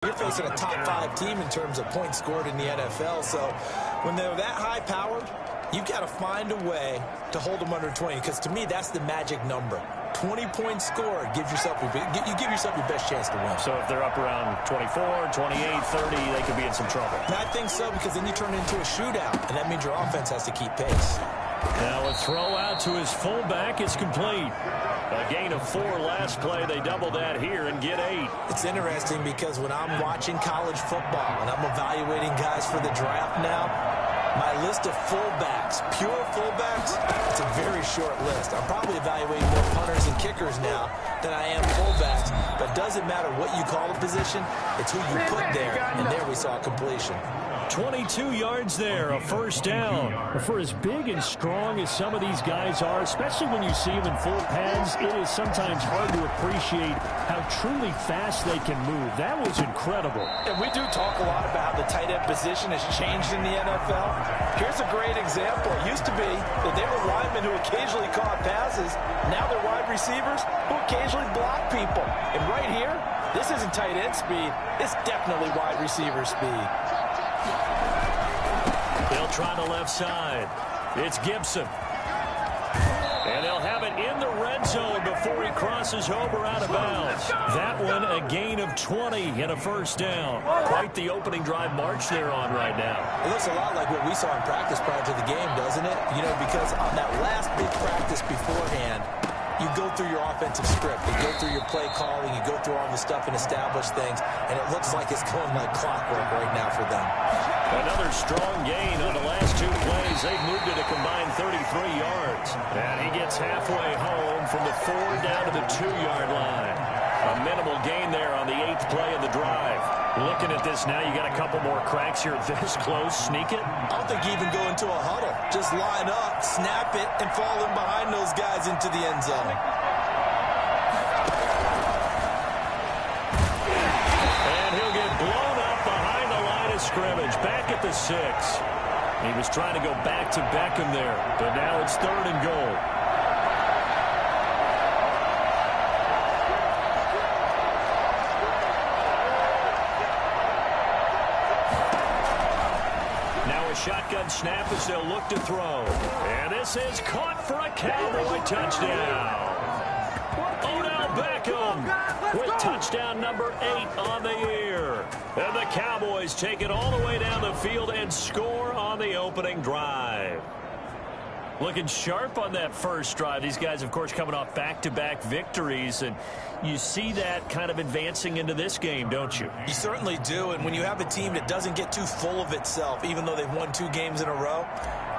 You're facing a top 5 team in terms of points scored in the NFL, so when they're that high-powered, you've got to find a way to hold them under 20, because to me, that's the magic number. 20 points scored, you give yourself your best chance to win. So if they're up around 24, 28, 30, they could be in some trouble. And I think so, because then you turn it into a shootout, and that means your offense has to keep pace. Now a throw out to his fullback is complete. A gain of 4 last play. They double that here and get 8. It's interesting because when I'm watching college football and I'm evaluating guys for the draft now, my list of fullbacks, pure fullbacks, it's a very short list. I'm probably evaluating more punters and kickers now than I am fullbacks. But it doesn't matter what you call a position, it's who you put there. And there we saw a completion. 22 yards there, a first down. For as big and strong as some of these guys are, especially when you see them in full pads, it is sometimes hard to appreciate how truly fast they can move. That was incredible. And we do talk a lot about how the tight end position has changed in the NFL. Here's a great example. It used to be that they were linemen who occasionally caught passes. Now they're wide receivers who occasionally block people. And right here, this isn't tight end speed. It's definitely wide receiver speed. They'll try the left side. It's Gibson. And they'll have it in the red zone before he crosses over out of bounds. That one a gain of 20 and a first down. Quite the opening drive march they're on right now. It looks a lot like what we saw in practice prior to the game, doesn't it? You know, because on that last big practice beforehand, you go through your offensive script. You go through your play calling. You go through all the stuff and establish things. And it looks like it's going like clockwork right now for them. Another strong gain on the last 2 plays. They've moved it a combined 33 yards. And he gets halfway home from the 4 down to the 2-yard line. A minimal gain there on the 8th play of the drive. Looking at this now, you got a couple more cracks here. This close, sneak it. I don't think you even go into a huddle. Just line up, snap it, and fall in behind those guys into the end zone. And he'll get blown up behind the line of scrimmage. Back at the 6. He was trying to go back to Beckham there, but now it's 3rd and goal. Shotgun snap as they'll look to throw. And this is caught for a Cowboy touchdown. Odell Beckham with touchdown number 8 on the year. And the Cowboys take it all the way down the field and score on the opening drive. Looking sharp on that first drive. These guys, of course, coming off back-to-back victories, and you see that kind of advancing into this game, don't you? You certainly do, and when you have a team that doesn't get too full of itself, even though they've won 2 games in a row,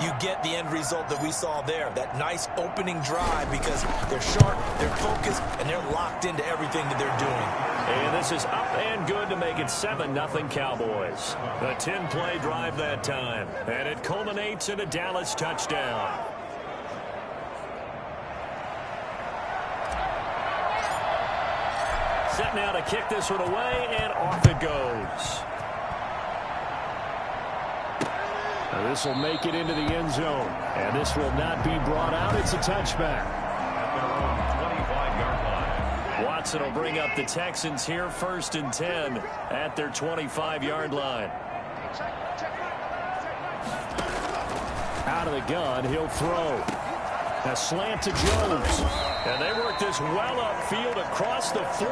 you get the end result that we saw there, that nice opening drive, because they're sharp, they're focused, and they're locked into everything that they're doing. And this is up and good to make it 7-0 Cowboys. A 10-play drive that time, and it culminates in a Dallas touchdown. Set now to kick this one away, and off it goes. Now this will make it into the end zone, and this will not be brought out. It's a touchback. At their own 25-yard line. Watson will bring up the Texans here, 1st and 10 at their 25-yard line. Out of the gun, he'll throw. A slant to Jones. And they work this well upfield across the 45.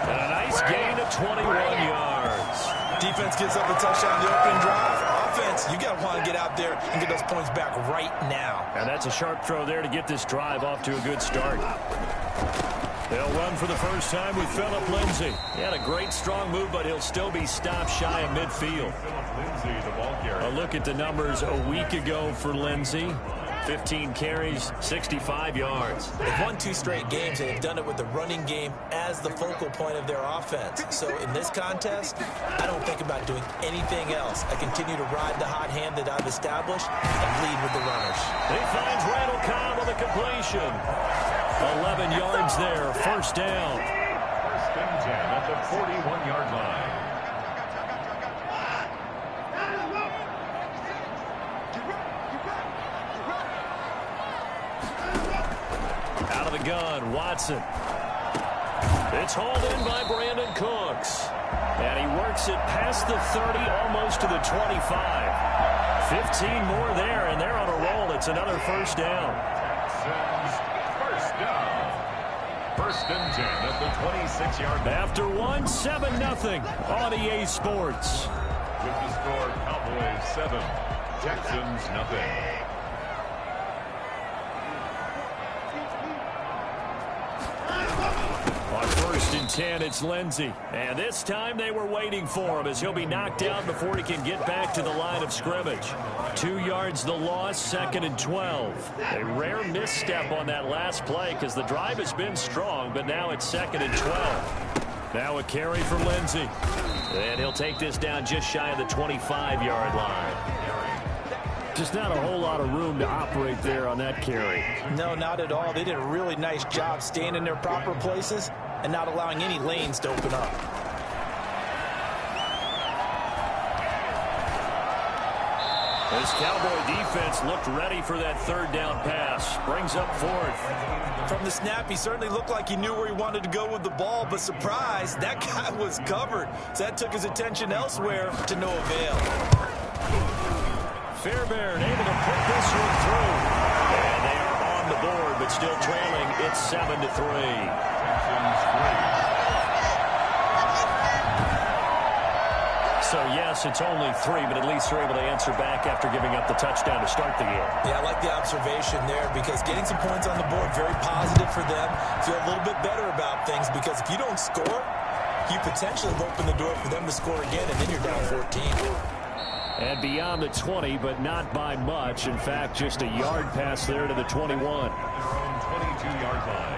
And a nice gain of 21 yards. Defense gives up a touchdown on the opening drive. Offense, you got to want to get out there and get those points back right now. And that's a sharp throw there to get this drive off to a good start. They'll run for the first time with Phillip Lindsay. He had a great strong move, but he'll still be stopped shy of midfield. A look at the numbers a week ago for Lindsay. 15 carries, 65 yards. They've won 2 straight games, and they've done it with the running game as the focal point of their offense. So in this contest, I don't think about doing anything else. I continue to ride the hot hand that I've established and lead with the runners. He finds Randall Cobb on the completion. 11 yards there, first down. 1st and 10 at the 41-yard line. Out of the gun, Watson. It's hauled in by Brandon Cooks. And he works it past the 30, almost to the 25. 15 more there, and they're on a roll. It's another first down. First down. First and 10 at the 26-yard line. After one, 7-0 on EA Sports. With the score, Cowboys 7, Texans 0. On first and 10, it's Lindsey. And this time they were waiting for him as he'll be knocked down before he can get back to the line of scrimmage. 2 yards the loss, 2nd and 12. A rare misstep on that last play because the drive has been strong, but now it's 2nd and 12. Now a carry for Lindsey. And he'll take this down just shy of the 25-yard line. Just not a whole lot of room to operate there on that carry. No, not at all. They did a really nice job staying in their proper places and not allowing any lanes to open up. This Cowboy defense looked ready for that 3rd down pass. Brings up 4th. From the snap, he certainly looked like he knew where he wanted to go with the ball, but surprise, that guy was covered. So that took his attention elsewhere to no avail. Fairbairn able to put this one through. And they are on the board, but still trailing. It's 7-3. So, yes, it's only 3, but at least they're able to answer back after giving up the touchdown to start the game. Yeah, I like the observation there because getting some points on the board, very positive for them. Feel a little bit better about things because if you don't score, you potentially have opened the door for them to score again, and then you're down 14. And beyond the 20, but not by much. In fact, just a yard pass there to the 21. 22-yard line.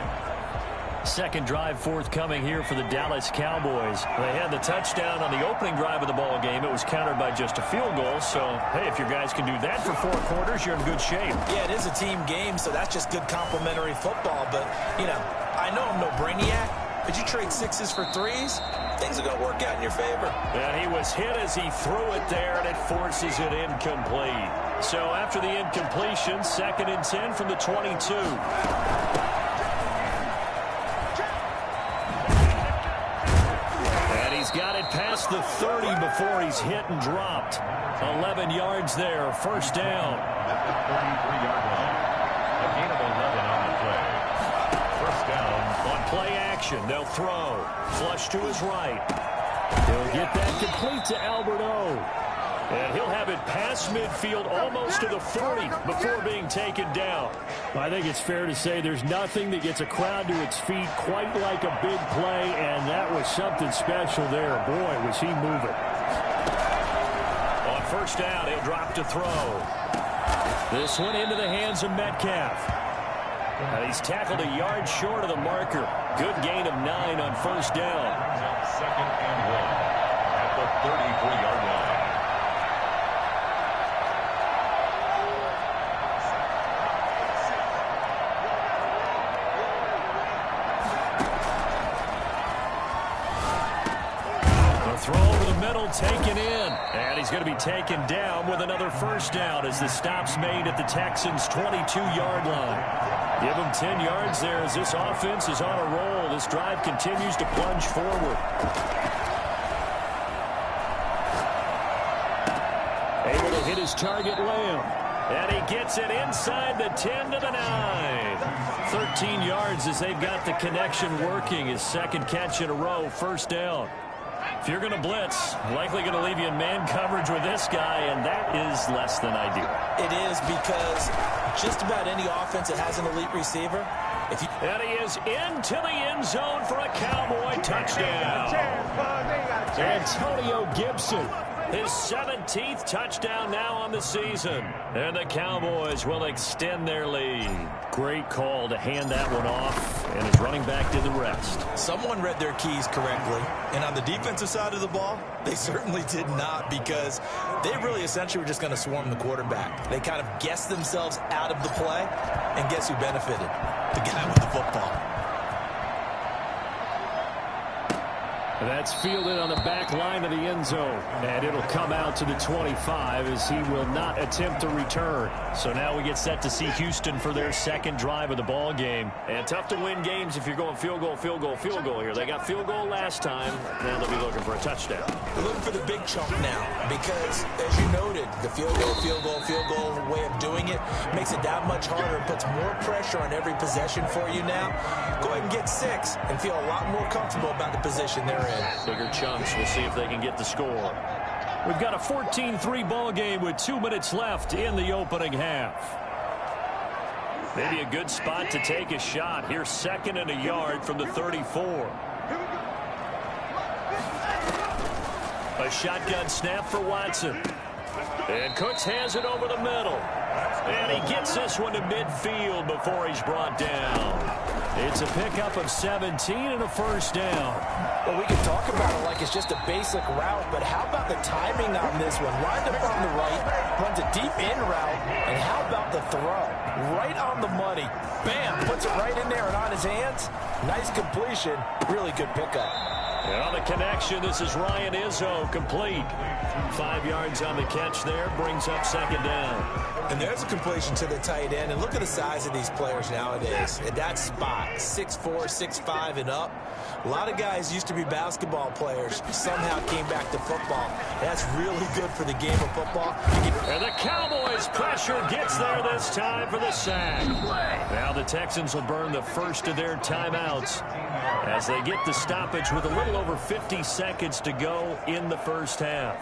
Second drive forthcoming here for the Dallas Cowboys. They had the touchdown on the opening drive of the ball game. It was countered by just a field goal. So, hey, if your guys can do that for 4 quarters, you're in good shape. Yeah, it is a team game, so that's just good complementary football. But, you know, I know I'm no brainiac, but you trade 6s for 3s, things are going to work out in your favor. And he was hit as he threw it there, and it forces it incomplete. So after the incompletion, 2nd and 10 from the 22. He's got it past the 30 before he's hit and dropped. 11 yards there, first down. At the 33-yard line. A gain of 11 on the play. First down. On play action, they'll throw. Flush to his right. He'll get that complete to Albert O. And he'll have it past midfield almost to the 40 before being taken down. I think it's fair to say there's nothing that gets a crowd to its feet quite like a big play, and that was something special there. Boy, was he moving. On first down, he'll drop to throw. This one into the hands of Metcalf. And he's tackled a yard short of the marker. Good gain of 9 on first down. 2nd and 1 at the 33-yard line. Throw over the middle, taken in. And he's going to be taken down with another first down as the stop's made at the Texans' 22-yard line. Give him 10 yards there as this offense is on a roll. This drive continues to plunge forward. Able to hit his target, Lamb. And he gets it inside the 10 to the 9. 13 yards as they've got the connection working. His 2nd catch in a row, first down. If you're going to blitz, likely going to leave you in man coverage with this guy, and that is less than ideal. It is because just about any offense that has an elite receiver, and he is into the end zone for a Cowboy touchdown. Antonio Gibson, his 17th touchdown now on the season. And the Cowboys will extend their lead. Great call to hand that one off, and his running back did the rest. Someone read their keys correctly, and on the defensive side of the ball, they certainly did not, because they really essentially were just going to swarm the quarterback. They kind of guessed themselves out of the play, and guess who benefited? The guy with the football. That's fielded on the back line of the end zone. And it'll come out to the 25 as he will not attempt to return. So now we get set to see Houston for their second drive of the ball game. And tough to win games if you're going field goal, field goal, field goal here. They got field goal last time. Now they'll be looking for a touchdown. They're looking for the big chunk now because, as you noted, the field goal way of doing it makes it that much harder and puts more pressure on every possession for you now. Go ahead and get 6 and feel a lot more comfortable about the position they're in. Bigger chunks. We'll see if they can get the score. We've got a 14-3 ball game with 2 minutes left in the opening half. Maybe a good spot to take a shot. Here's 2nd and a yard from the 34. A shotgun snap for Watson. And Cooks has it over the middle. And he gets this one to midfield before he's brought down. It's a pickup of 17 and a first down. Well, we can talk about it like it's just a basic route, but how about the timing on this one? Lined up on the right, runs a deep in route, and how about the throw? Right on the money. Bam! Puts it right in there and on his hands. Nice completion. Really good pickup. And on the connection, this is Ryan Izzo, complete. 5 yards on the catch there, brings up 2nd down. And there's a completion to the tight end. And look at the size of these players nowadays. At that spot, 6'4", 6'5", and up. A lot of guys used to be basketball players, somehow came back to football. That's really good for the game of football. And the Cowboys' pressure gets there this time for the sack. Now the Texans will burn the first of their timeouts as they get the stoppage with a little over 50 seconds to go in the first half.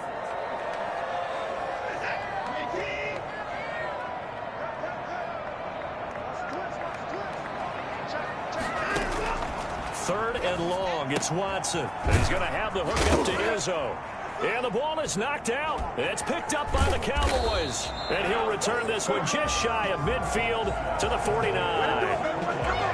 Third and long. It's Watson. He's going to have the hook up to Izzo. And the ball is knocked out. It's picked up by the Cowboys. And he'll return this one just shy of midfield to the 49.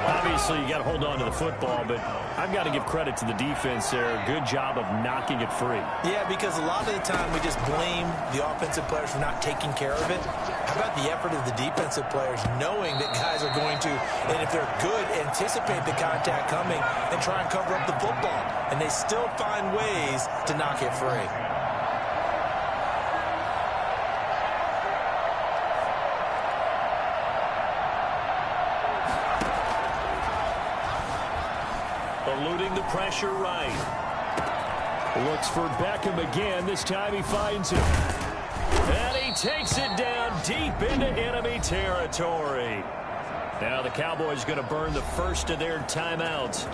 Obviously, you got to hold on to the football, but I've got to give credit to the defense there. Good job of knocking it free. Yeah, because a lot of the time we just blame the offensive players for not taking care of it. How about the effort of the defensive players knowing that guys are going to, and if they're good, anticipate the contact coming and try and cover up the football. And they still find ways to knock it free. Eluding the pressure right. Looks for Beckham again. This time he finds him. And he takes it down deep into enemy territory. Now the Cowboys going to burn the first of their timeouts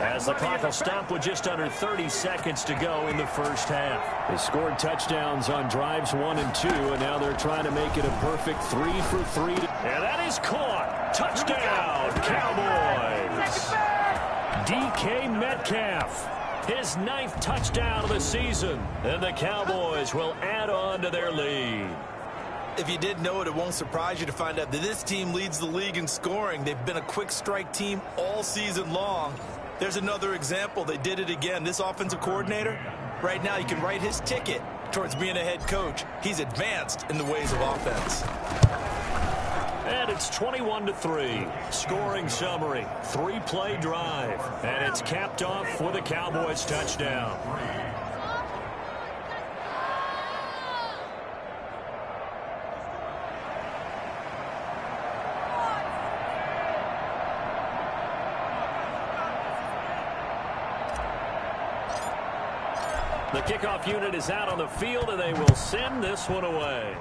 as the clock will stop with just under 30 seconds to go in the first half. They scored touchdowns on drives 1 and 2, and now they're trying to make it a perfect 3 for 3. And that is caught. Touchdown, Cowboys. DK Metcalf, his 9th touchdown of the season, and the Cowboys will add on to their lead. If you didn't know it, it won't surprise you to find out that this team leads the league in scoring. They've been a quick strike team all season long. There's another example. They did it again. This offensive coordinator, right now you can write his ticket towards being a head coach. He's advanced in the ways of offense. And it's 21-3. Scoring summary, 3-play drive. And it's capped off with a Cowboys touchdown. The kickoff unit is out on the field, and they will send this one away.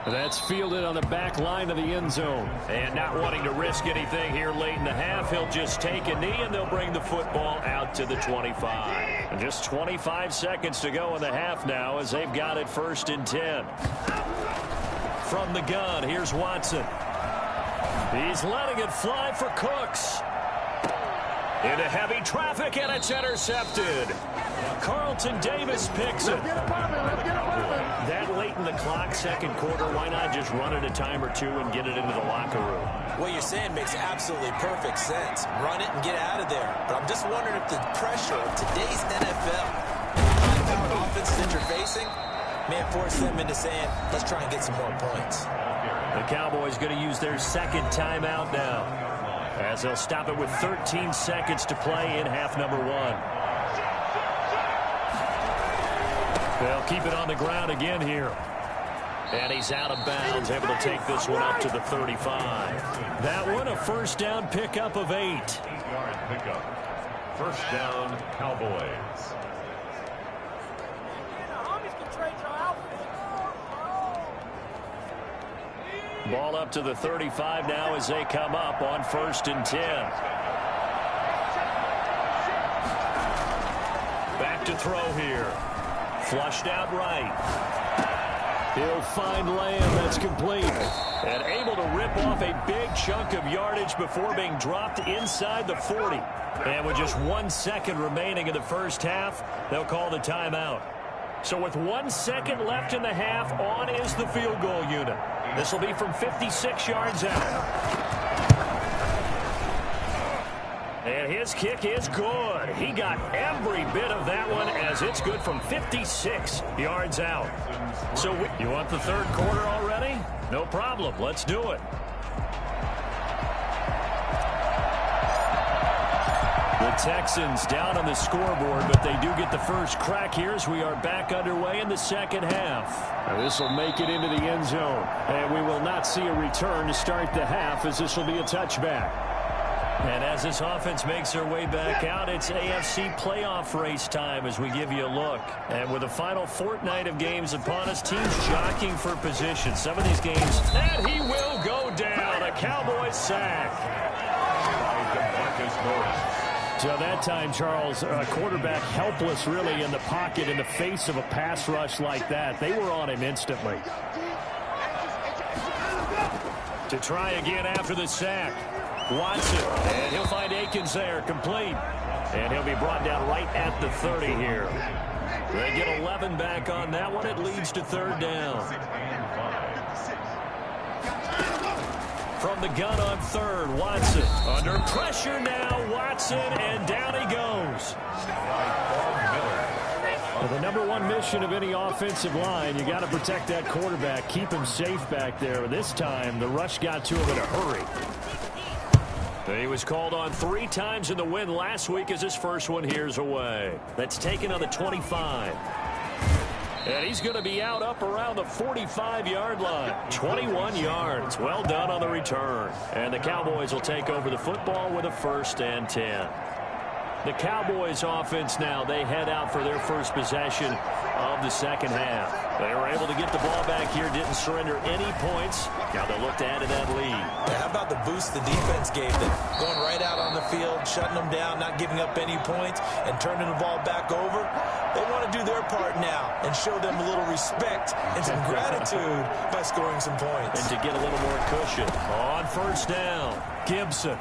That's fielded on the back line of the end zone. And not wanting to risk anything here late in the half, he'll just take a knee, and they'll bring the football out to the 25. And just 25 seconds to go in the half now as they've got it 1st and 10. From the gun, here's Watson. He's letting it fly for Cooks. Into heavy traffic, and it's intercepted. Carlton Davis picks it. That late in the clock, second quarter, why not just run it a time or two and get it into the locker room? What you're saying makes absolutely perfect sense. Run it and get out of there. But I'm just wondering if the pressure of today's NFL, high-powered offenses that you're facing, may force them into saying, let's try and get some more points. The Cowboys going to use their second timeout now. as they'll stop it with 13 seconds to play in half number 1. They'll keep it on the ground again here. And he's out of bounds, able to take this one up to the 35. That one, a first down pickup of 8. 8-yard pickup. First down, Cowboys. Ball up to the 35 now as they come up on 1st and 10. Back to throw here. Flushed out right. He'll find Lamb. That's complete. And able to rip off a big chunk of yardage before being dropped inside the 40. And with just 1 second remaining in the first half, they'll call the timeout. So with 1 second left in the half, on is the field goal unit. This will be from 56 yards out. And his kick is good. He got every bit of that one as it's good from 56 yards out. So you want the third quarter already? No problem. Let's do it. The Texans down on the scoreboard, but they do get the first crack here as we are back underway in the second half. This will make it into the end zone, and we will not see a return to start the half as this will be a touchback. And as this offense makes their way back out, it's AFC playoff race time as we give you a look. And with the final fortnight of games upon us, teams jockeying for position. Some of these games, and he will go down. A Cowboys sack. So that time, Charles, a quarterback helpless really in the pocket in the face of a pass rush like that. They were on him instantly. To try again after the sack. Watson, and he'll find Akins there, complete. And he'll be brought down right at the 30 here. They get 11 back on that one. It leads to third down. From the gun on third, Watson. Under pressure now, Watson, and down he goes. Well, the number one mission of any offensive line, you got to protect that quarterback, keep him safe back there. This time, the rush got to him in a hurry. He was called on 3 times in the win last week as his first one here's away. That's taken on the 25. And he's going to be out up around the 45-yard line. 21 yards. Well done on the return. And the Cowboys will take over the football with a 1st and 10. The Cowboys offense now, they head out for their first possession of the second half. They were able to get the ball back here, didn't surrender any points. Now they'll look to add to that lead. Yeah, how about the boost the defense gave them? Going right out on the field, shutting them down, not giving up any points, and turning the ball back over. They want to do their part now and show them a little respect and some gratitude by scoring some points. And to get a little more cushion. On 1st down, Gibson.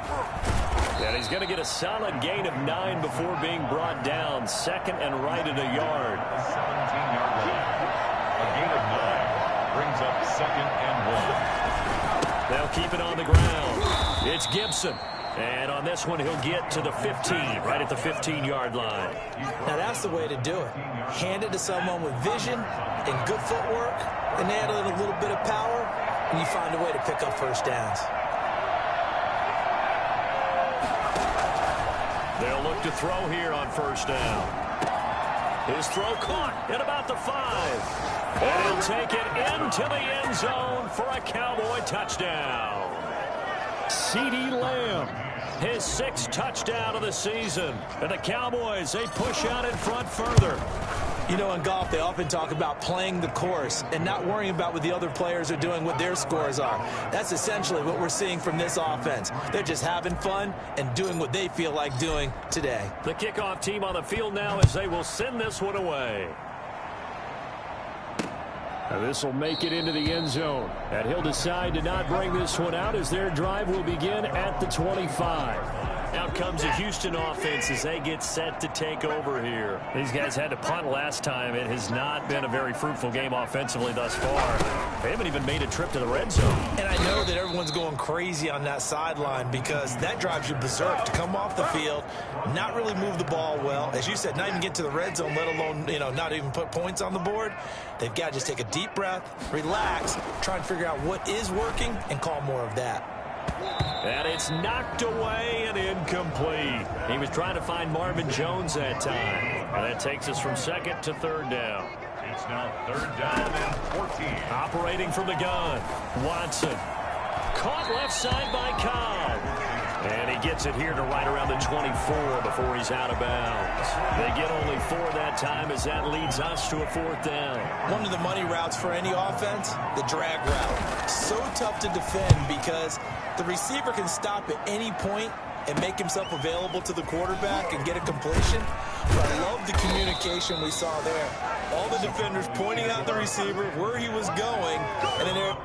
And he's going to get a solid gain of 9 before being brought down. 2nd and right at a yard. 17-yard line. A gain of 9 brings up 2nd and 1. They'll keep it on the ground. It's Gibson. And on this one, he'll get to the 15, right at the 15-yard line. Now, that's the way to do it. Hand it to someone with vision and good footwork, and add in a little bit of power, and you find a way to pick up first downs. They'll look to throw here on 1st down. His throw caught at about the 5. And he'll take it into the end zone for a Cowboy touchdown. CeeDee Lamb, his 6th touchdown of the season. And the Cowboys, they push out in front further. You know, in golf, they often talk about playing the course and not worrying about what the other players are doing, what their scores are. That's essentially what we're seeing from this offense. They're just having fun and doing what they feel like doing today. The kickoff team on the field now as they will send this one away. Now this will make it into the end zone. And he'll decide to not bring this one out as their drive will begin at the 25. Out comes the Houston offense as they get set to take over here. These guys had to punt last time. It has not been a very fruitful game offensively thus far. They haven't even made a trip to the red zone. And I know that everyone's going crazy on that sideline because that drives you berserk to come off the field, not really move the ball well. As you said, not even get to the red zone, let alone, not even put points on the board. They've got to just take a deep breath, relax, try and figure out what is working and call more of that. And it's knocked away and incomplete. He was trying to find Marvin Jones that time. And that takes us from second to third down. It's now third down and 14. Operating from the gun, Watson. Caught left side by Cobb. And he gets it here to right around the 24 before he's out of bounds. They get only 4 that time as that leads us to a fourth down. One of the money routes for any offense, the drag route. So tough to defend because the receiver can stop at any point and make himself available to the quarterback and get a completion. But I love the communication we saw there. All the defenders pointing out the receiver, where he was going, and then there.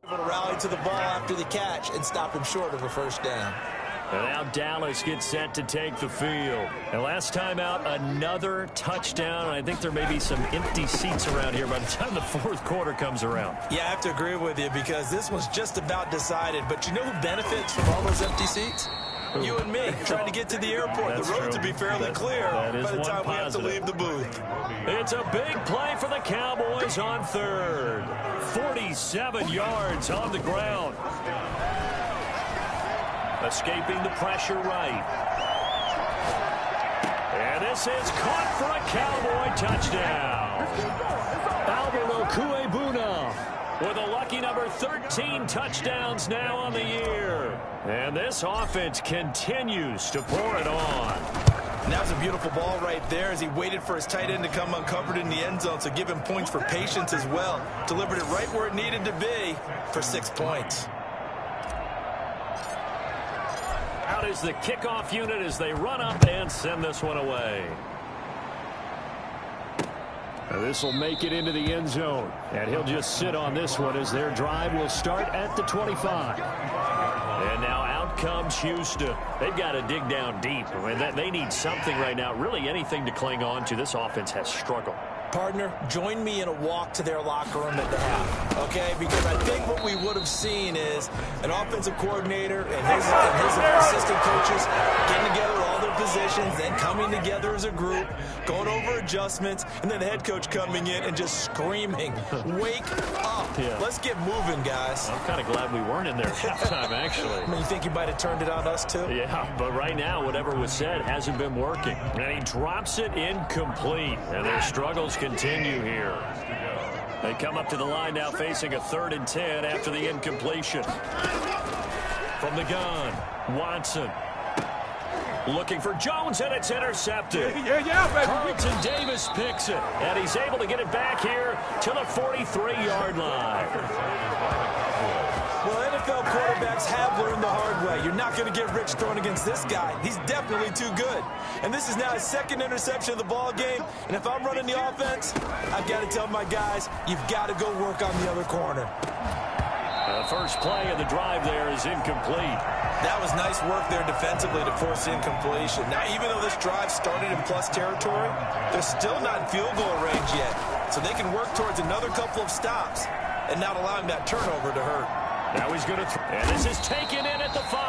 To rally to the ball after the catch and stop him short of a first down. And now Dallas gets set to take the field. And last time out, another touchdown. And I think there may be some empty seats around here by the time the fourth quarter comes around. Yeah, I have to agree with you because this one's just about decided. But you know who benefits from all those empty seats? You and me, trying to get to the airport. That's the roads true. will be fairly clear by the time we have to leave the booth. It's a big play for the Cowboys on third. 47 yards on the ground. Escaping the pressure right. And this is caught for a Cowboy touchdown. Alvaro Cuebuna with a lucky number 13 touchdowns now on the year. And this offense continues to pour it on. And that was a beautiful ball right there as he waited for his tight end to come uncovered in the end zone, so give him points for patience as well. Delivered it right where it needed to be for 6 points. Out is the kickoff unit as they run up and send this one away. This will make it into the end zone. And he'll just sit on this one as their drive will start at the 25. And now out comes Houston. They've got to dig down deep. I mean, they need something right now, really anything to cling on to. This offense has struggled. Partner, join me in a walk to their locker room at the half, okay? Because I think what we would have seen is an offensive coordinator and his assistant coaches getting together all their positions, then coming together as a group, going over adjustments, and then the head coach coming in and just screaming, wake up. Yeah. Let's get moving, guys. I'm kind of glad we weren't in there at halftime, actually. I mean, you think you might have turned it on us, too? Yeah, but right now, whatever was said hasn't been working. And he drops it incomplete, and their struggles continue here. They come up to the line now facing a 3rd and 10 after the incompletion. From the gun, Watson. Looking for Jones, and it's intercepted. Carlton Davis picks it, and he's able to get it back here to the 43-yard line. Well, NFL quarterbacks have learned the hard way. You're not going to get rich throwing against this guy. He's definitely too good. And this is now his 2nd interception of the ball game. And if I'm running the offense, I've got to tell my guys, you've got to go work on the other corner. The first play of the drive there is incomplete. That was nice work there defensively to force incompletion. Now, even though this drive started in plus territory, they're still not in field goal range yet. So they can work towards another couple of stops and not allowing that turnover to hurt. Now he's going to and this is taken in at the 5.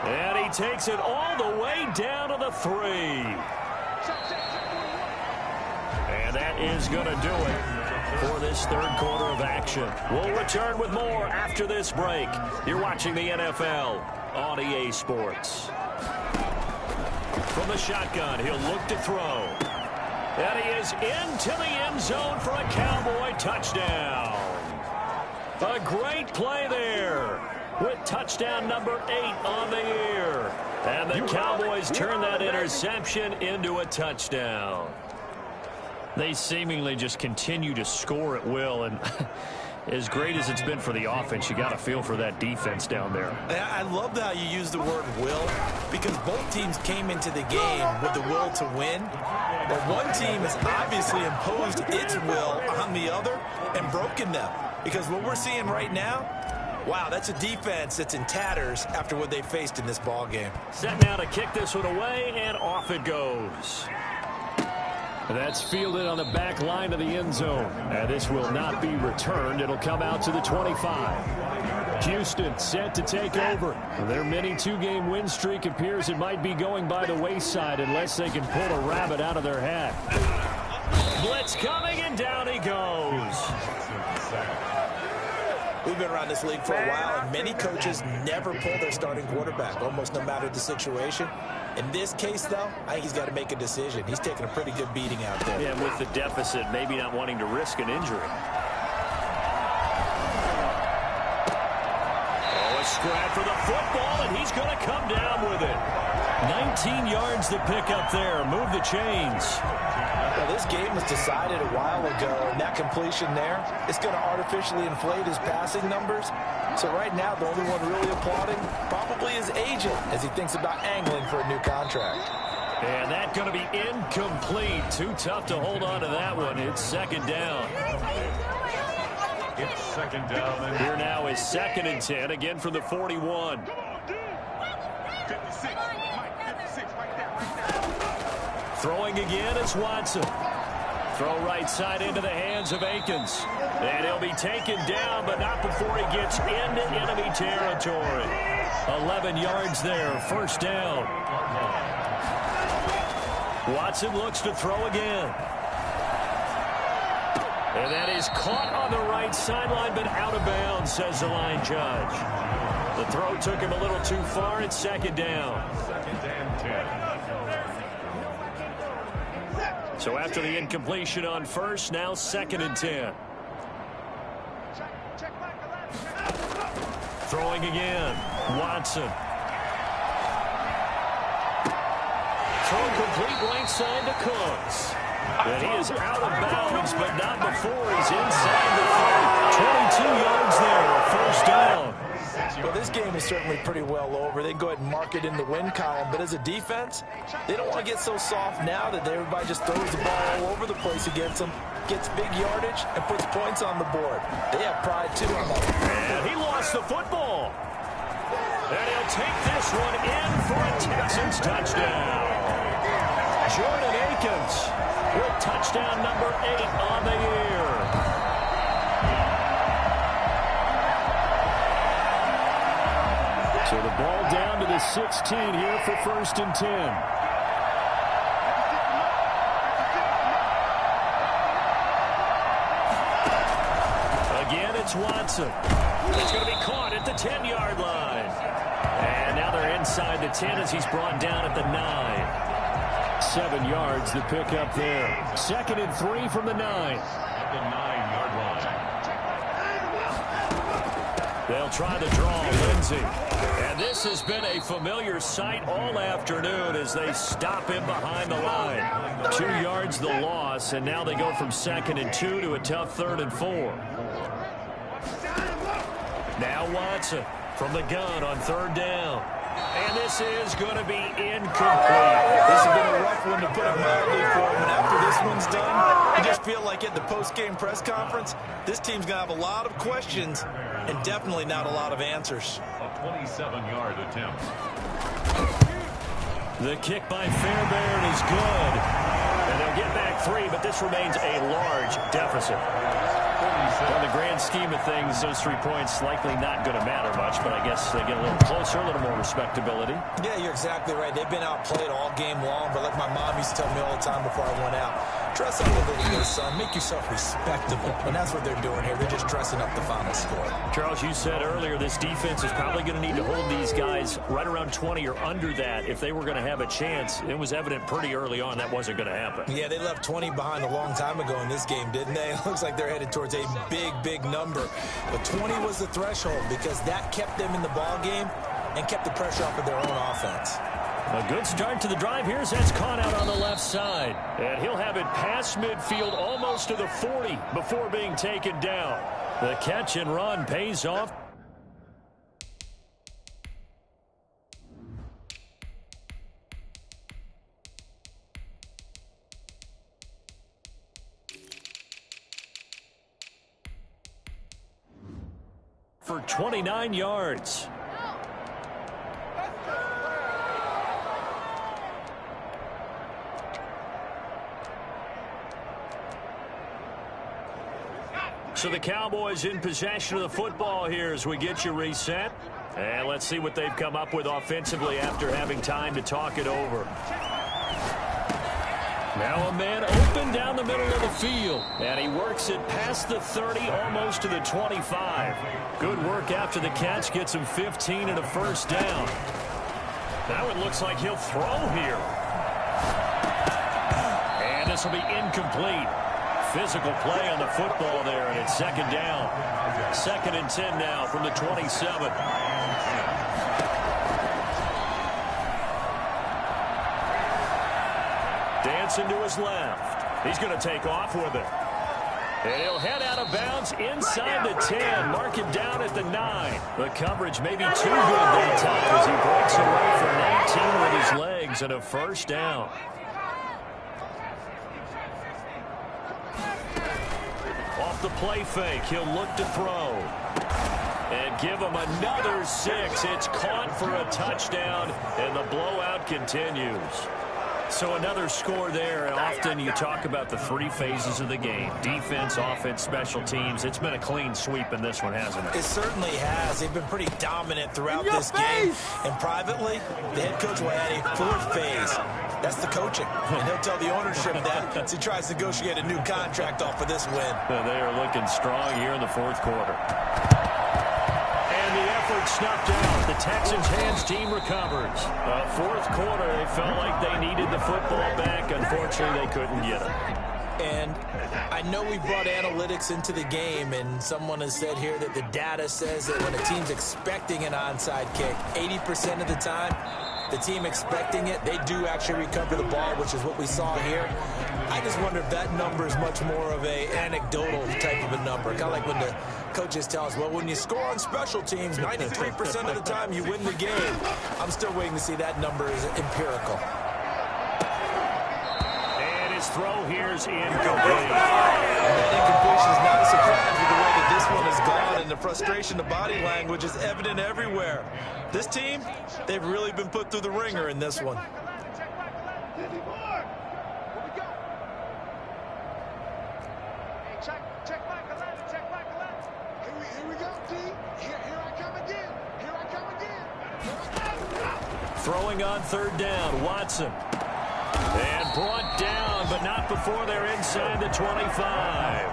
And he takes it all the way down to the 3. And that is going to do it for this 3rd quarter of action. We'll return with more after this break. You're watching the NFL on EA Sports. From the shotgun, he'll look to throw. And he is into the end zone for a Cowboy touchdown. A great play there with touchdown number 8 on the year. And the Cowboys turn that interception into a touchdown. They seemingly just continue to score at will, and as great as it's been for the offense, you got to feel for that defense down there. I love how you use the word will, because both teams came into the game with the will to win. But one team has obviously imposed its will on the other and broken them. Because what we're seeing right now, wow, that's a defense that's in tatters after what they faced in this ball game. Set now to kick this one away, and off it goes. That's fielded on the back line of the end zone. And this will not be returned. It'll come out to the 25. Houston set to take over. Their mini two-game win streak appears it might be going by the wayside unless they can pull a rabbit out of their hat. Blitz coming, and down he goes. We've been around this league for a while, and many coaches never pull their starting quarterback, almost no matter the situation. In this case, though, I think he's got to make a decision. He's taking a pretty good beating out there. Yeah, with the deficit, maybe not wanting to risk an injury. Oh, a scrap for the football, and he's going to come down with it. 19 yards to pick up there. Move the chains. Well, this game was decided a while ago, and that completion there is going to artificially inflate his passing numbers. So right now, the only one really applauding probably his agent as he thinks about angling for a new contract. And that's going to be incomplete. Too tough to hold on to that one. It's second down. It's second down. Here now is 2nd and 10, again from the 41. 56. Throwing again is Watson. Throw right side into the hands of Akins. And he'll be taken down, but not before he gets into enemy territory. 11 yards there, first down. Watson looks to throw again. And that is caught on the right sideline, but out of bounds, says the line judge. The throw took him a little too far. It's second down. Second and 10. So after the incompletion on first, now 2nd and 10. Throwing again. Watson. Throw complete right side to Cooks. And he is out of bounds, but not before he's inside the 30. 22 yards there, first down. Well, this game is certainly pretty well over. They can go ahead and mark it in the win column. But as a defense, they don't want to get so soft now that everybody just throws the ball all over the place against them, gets big yardage, and puts points on the board. They have pride, too, on that. And he lost the football. And he'll take this one in for a Texans touchdown. Jordan Akins with touchdown number 8 on the year. So the ball down to the 16 here for 1st and 10. Again, it's Watson. It's going to be caught at the 10-yard line. And now they're inside the 10 as he's brought down at the 9. 7 yards to pick up there. 2nd and 3 from the 9. At the 9-yard line. They'll try to draw Lindsey. And this has been a familiar sight all afternoon as they stop him behind the line. 2 yards the loss, and now they go from 2nd and 2 to a tough 3rd and 4. Now Watson from the gun on 3rd down. And this is going to be incomplete. This has been a rough one to put it mildly for him. And after this one's done, you just feel like at the post-game press conference, this team's going to have a lot of questions and definitely not a lot of answers. A 27-yard attempt. The kick by Fairbairn is good. And they'll get back 3, but this remains a large deficit. In the grand scheme of things, those 3 points likely not going to matter much, but I guess they get a little closer, a little more respectability. Yeah, you're exactly right. They've been outplayed all game long, but like my mom used to tell me all the time before I went out, dress up a little bit, son. Make yourself respectable. And that's what they're doing here. They're just dressing up the final score. Charles, you said earlier this defense is probably going to need to hold these guys right around 20 or under that if they were going to have a chance. It was evident pretty early on that wasn't going to happen. Yeah, they left 20 behind a long time ago in this game, didn't they? It looks like they're headed towards a big number. But 20 was the threshold because that kept them in the ball game and kept the pressure off of their own offense. A good start to the drive. Here's that's caught out on the left side. And he'll have it past midfield almost to the 40 before being taken down. The catch and run pays off. 29 yards. So the Cowboys in possession of the football here as we get you reset. And let's see what they've come up with offensively after having time to talk it over. Now a man open down the middle of the field. And he works it past the 30, almost to the 25. Good work after the catch. Gets him 15 and a first down. Now it looks like he'll throw here. And this will be incomplete. Physical play on the football there, and it's second down. 2nd and 10 now from the 27. Dancing to his left. He's going to take off with it. And he'll head out of bounds inside the 10. Mark it down at the 9. The coverage may be too good that time as he breaks away for 19 with his legs and a first down. Off the play fake, he'll look to throw. And give him another 6. It's caught for a touchdown, and the blowout continues. So another score there, and often you talk about the 3 phases of the game. Defense, offense, special teams. It's been a clean sweep in this one, hasn't it? It certainly has. They've been pretty dominant throughout this game. And privately, the head coach will add a 4th phase. That's the coaching. And he'll tell the ownership that as he tries to negotiate a new contract off of this win. They are looking strong here in the 4th quarter. And the effort snuffed out. The Texans' hands team recovers. 4th quarter, they felt like they needed the football back. Unfortunately, they couldn't get it. And I know we brought analytics into the game, and someone has said here that the data says that when a team's expecting an onside kick, 80% of the time, the team expecting it, they do actually recover the ball, which is what we saw here. I just wonder if that number is much more of a anecdotal type of a number. Kind of like when the coaches tell us, well, when you score on special teams, 93% of the time you win the game. I'm still waiting to see that number is empirical. And his throw here is incomplete. That incompletion is not a surprise with the way that this one is gone, and the frustration, the body language is evident everywhere. This team, they've really been put through the ringer in this one. Throwing on 3rd down, Watson. And brought down, but not before they're inside the 25.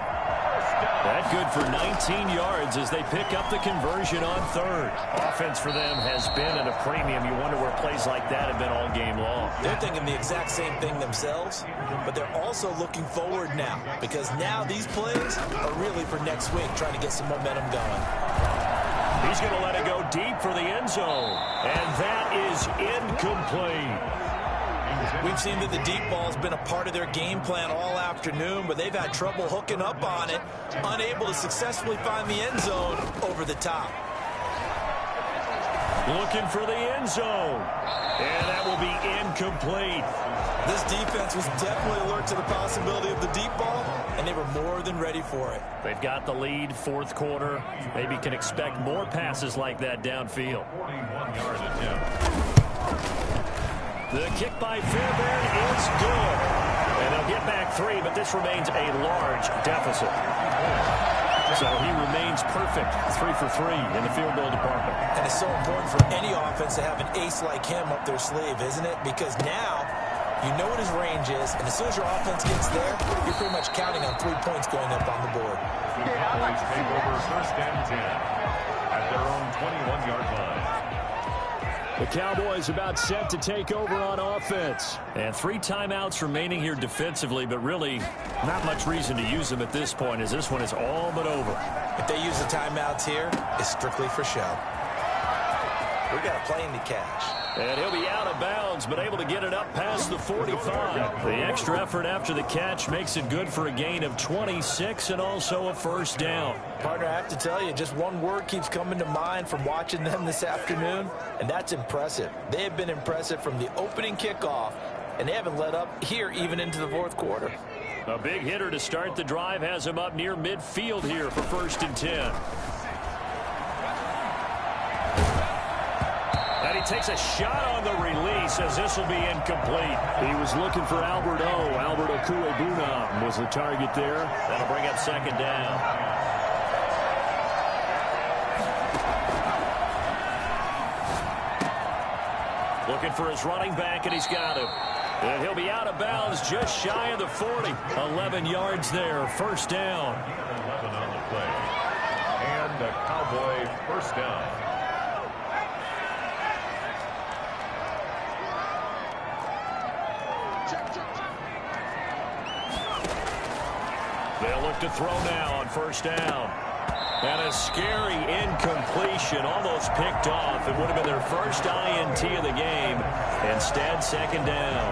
That good for 19 yards as they pick up the conversion on 3rd. Offense for them has been at a premium. You wonder where plays like that have been all game long. They're thinking the exact same thing themselves, but they're also looking forward now because now these plays are really for next week, trying to get some momentum going. He's going to let it go deep for the end zone, and that is incomplete. We've seen that the deep ball's been a part of their game plan all afternoon, but they've had trouble hooking up on it, unable to successfully find the end zone over the top. Looking for the end zone, and that will be incomplete. This defense was definitely alert to the possibility of the deep ball, and they were more than ready for it. They've got the lead, 4th quarter. Maybe can expect more passes like that downfield. 41-yard attempt. The kick by Fairbairn is good. And they'll get back 3, but this remains a large deficit. So he remains perfect, 3 for 3 in the field goal department. And it's so important for any offense to have an ace like him up their sleeve, isn't it? Because now you know what his range is, and as soon as your offense gets there, you're pretty much counting on 3 points going up on the board. The Cowboys take over 1st and 10 at their own 21-yard line. The Cowboys about set to take over on offense. And 3 timeouts remaining here defensively, but really not much reason to use them at this point as this one is all but over. If they use the timeouts here, it's strictly for show. We got a plane to catch. And he'll be out of bounds, but able to get it up past the 45. The extra effort after the catch makes it good for a gain of 26 and also a first down. Partner, I have to tell you, just one word keeps coming to mind from watching them this afternoon, and that's impressive. They have been impressive from the opening kickoff, and they haven't let up here even into the 4th quarter. A big hitter to start the drive has him up near midfield here for 1st and 10. takes a shot on the release as this will be incomplete. He was looking for Alberto. Alberto Cuebuna was the target there. That'll bring up second down. Looking for his running back, and he's got him. And he'll be out of bounds just shy of the 40. 11 yards there, first down. 11 on the play. And a Cowboy first down. They'll look to throw now on first down. And a scary incompletion, almost picked off. It would have been their first INT of the game. Instead, second down.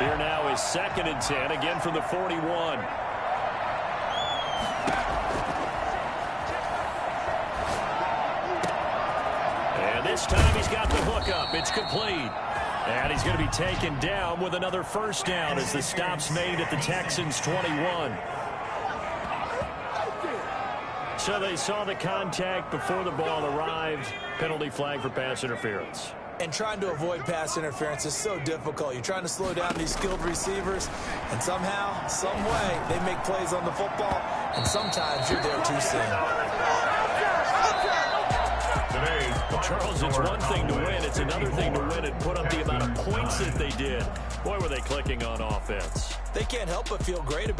Here now is 2nd and 10, again from the 41. And this time he's got the hook up. It's complete. And he's going to be taken down with another first down as the stop's made at the Texans' 21. So they saw the contact before the ball arrived. Penalty flag for pass interference. And trying to avoid pass interference is so difficult. You're trying to slow down these skilled receivers, and somehow, some way, they make plays on the football, and sometimes you're there too soon. Charles, it's one thing to win. It's another thing to win and put up the amount of points that they did. Boy, were they clicking on offense. They can't help but feel great about it.